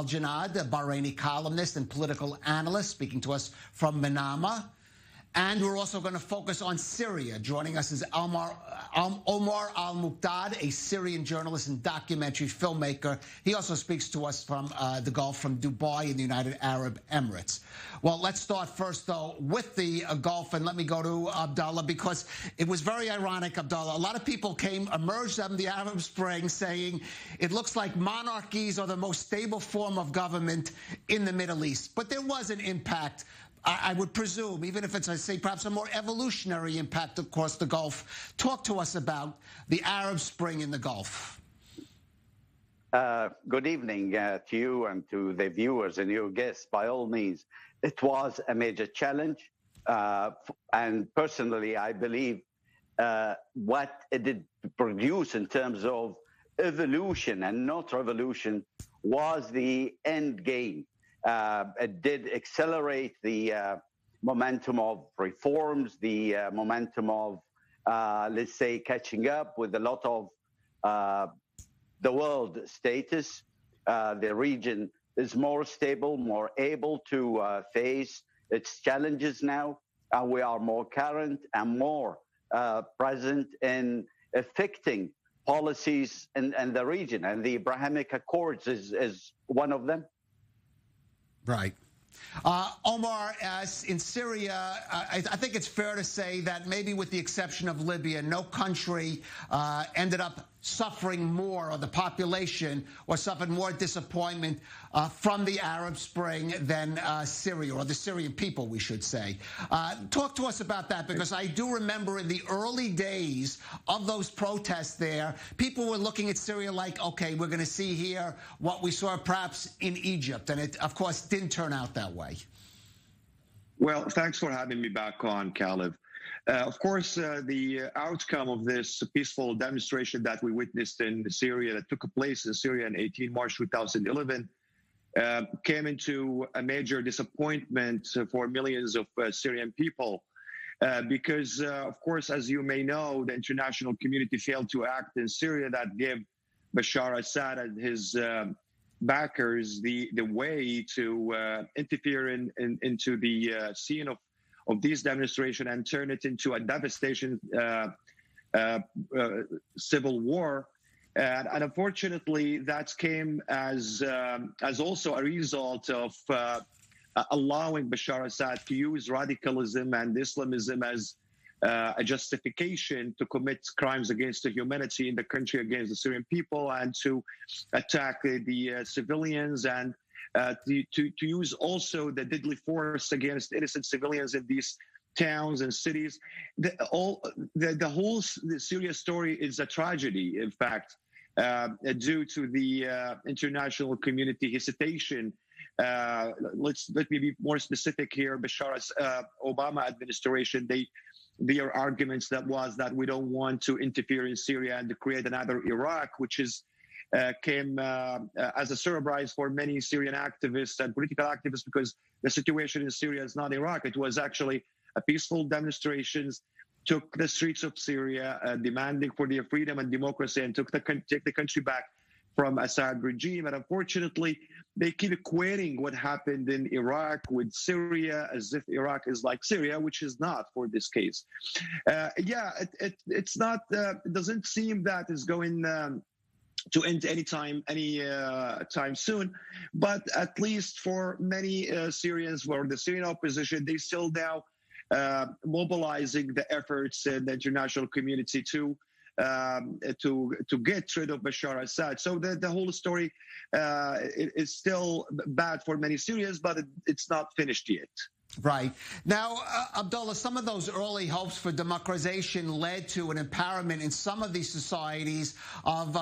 Al-Jannad, a Bahraini columnist and political analyst, speaking to us from Manama. And we're also going to focus on Syria. Joining us is Omar Al-Muqdad, a Syrian journalist and documentary filmmaker. He also speaks to us from the Gulf, from Dubai in the United Arab Emirates. Well, let's start first, though, with the Gulf, and let me go to Abdullah, because it was very ironic, Abdullah. A lot of people emerged from the Arab Spring saying it looks like monarchies are the most stable form of government in the Middle East. But there was an impact, I would presume, even if it's, I say, perhaps a more evolutionary impact across the Gulf. Talk to us about the Arab Spring in the Gulf. Good evening to you and to the viewers and your guests. By all means, it was a major challenge. And personally, I believe what it did produce in terms of evolution and not revolution was the end game. It did accelerate the momentum of reforms, the momentum of, let's say, catching up with a lot of the world status. The region is more stable, more able to face its challenges now. And we are more current and more present in affecting policies in the region. And the Abrahamic Accords is one of them. Right. Omar, in Syria, I think it's fair to say that maybe with the exception of Libya, no country ended up suffering more, or the population, or suffered more disappointment from the Arab Spring than Syria, or the Syrian people, we should say. Talk to us about that, because I do remember in the early days of those protests there, people were looking at Syria like, okay, we're going to see here what we saw perhaps in Egypt. And it, of course, didn't turn out that way. Well, thanks for having me back on, Calev. Of course, the outcome of this peaceful demonstration that we witnessed in Syria, that took place in Syria on 18 March 2011, came into a major disappointment for millions of Syrian people. Because, of course, as you may know, the international community failed to act in Syria. That gave Bashar Assad and his backers the way to interfere into the scene of these demonstrations and turn it into a devastating civil war. And unfortunately, that came as also a result of allowing Bashar Assad to use radicalism and Islamism as a justification to commit crimes against the humanity in the country, against the Syrian people, and to attack the civilians, and to use also the deadly force against innocent civilians in these towns and cities. The whole Syria story is a tragedy, in fact, due to the international community hesitation. Let me be more specific here. Bashar's Obama administration, their arguments that we don't want to interfere in Syria and to create another Iraq, which came as a surprise for many Syrian activists and political activists, because the situation in Syria is not Iraq. It was actually a peaceful demonstrations, took the streets of Syria demanding for their freedom and democracy, and take the country back from Assad regime. And unfortunately, they keep equating what happened in Iraq with Syria as if Iraq is like Syria, which is not for this case. It's not. It doesn't seem that it's going to end any time soon. But at least for many Syrians, or the Syrian opposition, they still now mobilizing the efforts in the international community to get rid of Bashar Assad. So the whole story is still bad for many Syrians, but it's not finished yet. Right. Now, Abdullah, some of those early hopes for democratization led to an empowerment in some of these societies of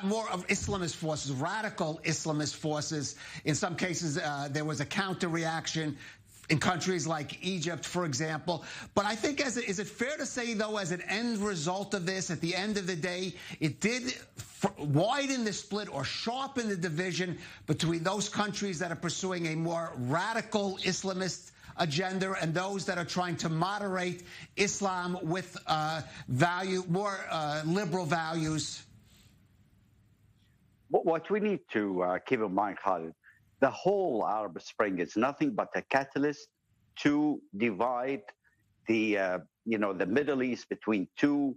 more of Islamist forces, radical Islamist forces. In some cases, there was a counter-reaction in countries like Egypt, for example. But I think, is it fair to say, though, as an end result of this, at the end of the day, it did widen the split or sharpen the division between those countries that are pursuing a more radical Islamist agenda and those that are trying to moderate Islam with more liberal values? What we need to keep in mind, Khalid, the whole Arab Spring is nothing but a catalyst to divide the Middle East between two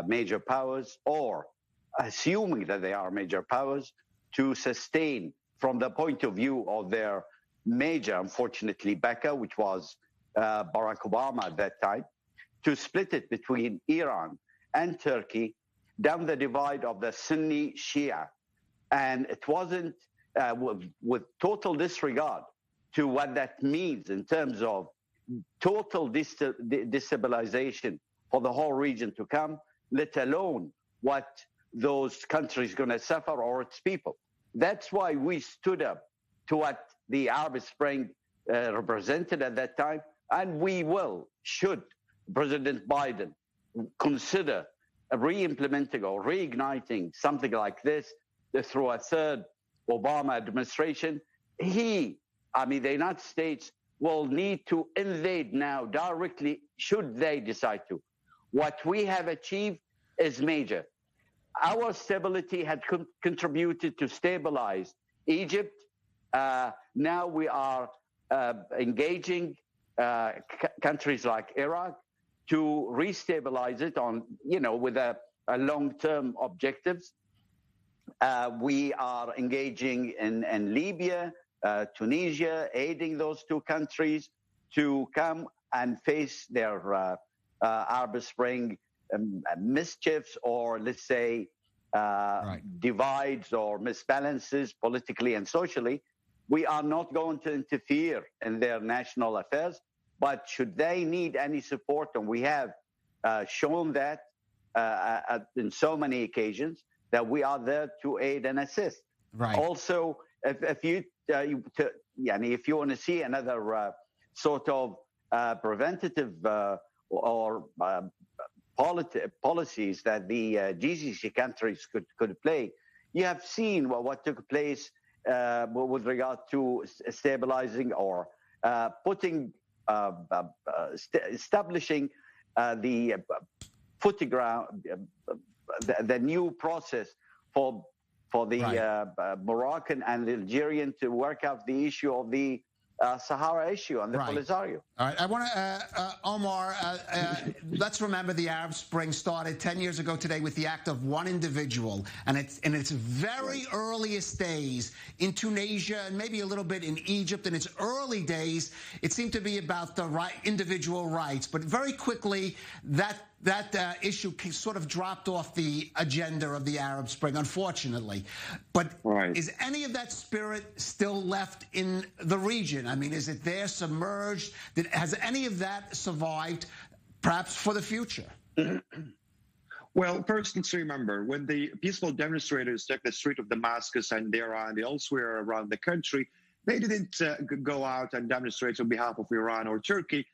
major powers, or assuming that they are major powers, to sustain from the point of view of their major, unfortunately, backer, which was Barack Obama at that time, to split it between Iran and Turkey down the divide of the Sunni Shia. And it wasn't with total disregard to what that means in terms of total destabilization for the whole region to come, let alone what those countries going to suffer or its people. That's why we stood up to what the Arab Spring represented at that time, and we should President Biden consider re-implementing or reigniting something like this through a third Obama administration, the United States will need to invade now directly should they decide to. What we have achieved is major. Our stability had contributed to stabilize Egypt. Now we are engaging countries like Iraq to restabilize it with a long-term objectives. We are engaging in Libya, Tunisia, aiding those two countries to come and face their Arab Spring mischiefs, or let's say divides or misbalances politically and socially. We are not going to interfere in their national affairs, but should they need any support, and we have shown that in so many occasions, that we are there to aid and assist. Right. Also, if you want to see another sort of preventative or policies that the GCC countries could play, you have seen what took place with regard to stabilizing or establishing the footing ground, the new process for the Moroccan and the Algerian to work out the issue of the Sahara issue and the Polisario. All right. I want to, Omar, let's remember the Arab Spring started 10 years ago today with the act of one individual. And it's in its very earliest days in Tunisia and maybe a little bit in Egypt. In its early days, it seemed to be about the individual rights. But very quickly, that issue sort of dropped off the agenda of the Arab Spring, unfortunately. But is any of that spirit still left in the region? I mean, is it there, submerged? Has any of that survived, perhaps for the future? Well, first, let's remember, when the peaceful demonstrators took the street of Damascus and Deira and elsewhere around the country, they didn't go out and demonstrate on behalf of Iran or Turkey.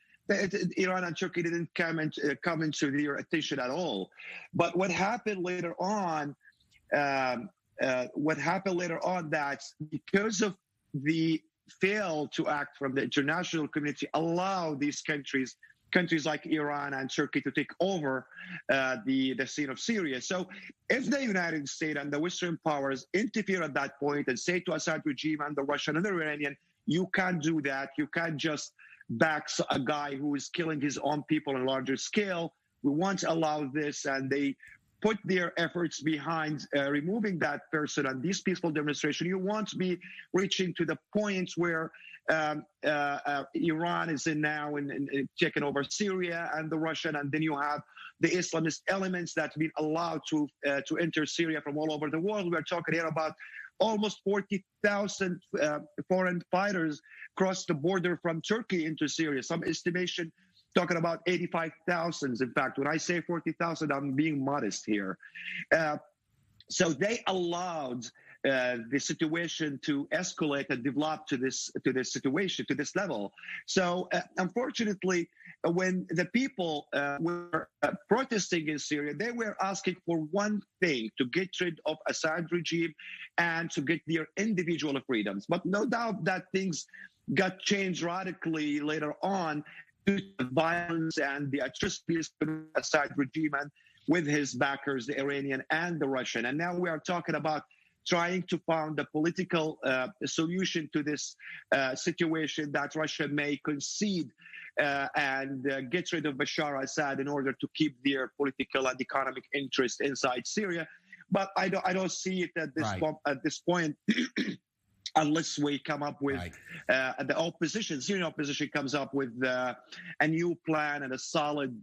Iran and Turkey didn't come into their attention at all. But what happened later on, that because of the fail to act from the international community, allow these countries like Iran and Turkey to take over the scene of Syria. So if the United States and the Western powers interfere at that point and say to Assad regime and the Russian and the Iranian, you can't do that, you can't just back a guy who is killing his own people on a larger scale, we won't allow this, and they put their efforts behind removing that person and this peaceful demonstration, you won't be reaching to the point where Iran is now taking over Syria and the Russian, and then you have the Islamist elements that have been allowed to enter Syria from all over the world. We're talking here about almost 40,000 foreign fighters crossed the border from Turkey into Syria. Some estimation talking about 85,000. In fact, when I say 40,000, I'm being modest here. So they allowed the situation to escalate and develop to this situation, to this level. So unfortunately, when the people were protesting in Syria, they were asking for one thing: to get rid of Assad regime and to get their individual freedoms. But no doubt that things got changed radically later on due to the violence and the atrocities of the Assad regime and with his backers, the Iranian and the Russian. And now we are talking about trying to find a political solution to this situation, that Russia may concede and get rid of Bashar al-Assad in order to keep their political and economic interest inside Syria. But I don't see it at this point. Unless we come up with the opposition, Syrian opposition comes up with a new plan and a solid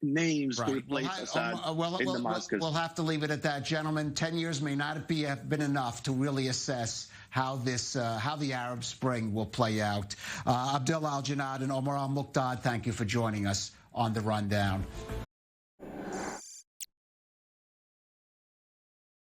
names to replace Assad in Damascus. We'll have to leave it at that, gentlemen. 10 years may not have been enough to really assess how the Arab Spring will play out. Abdullah Al-Jannad and Omar Al-Muqdad, thank you for joining us on The Rundown.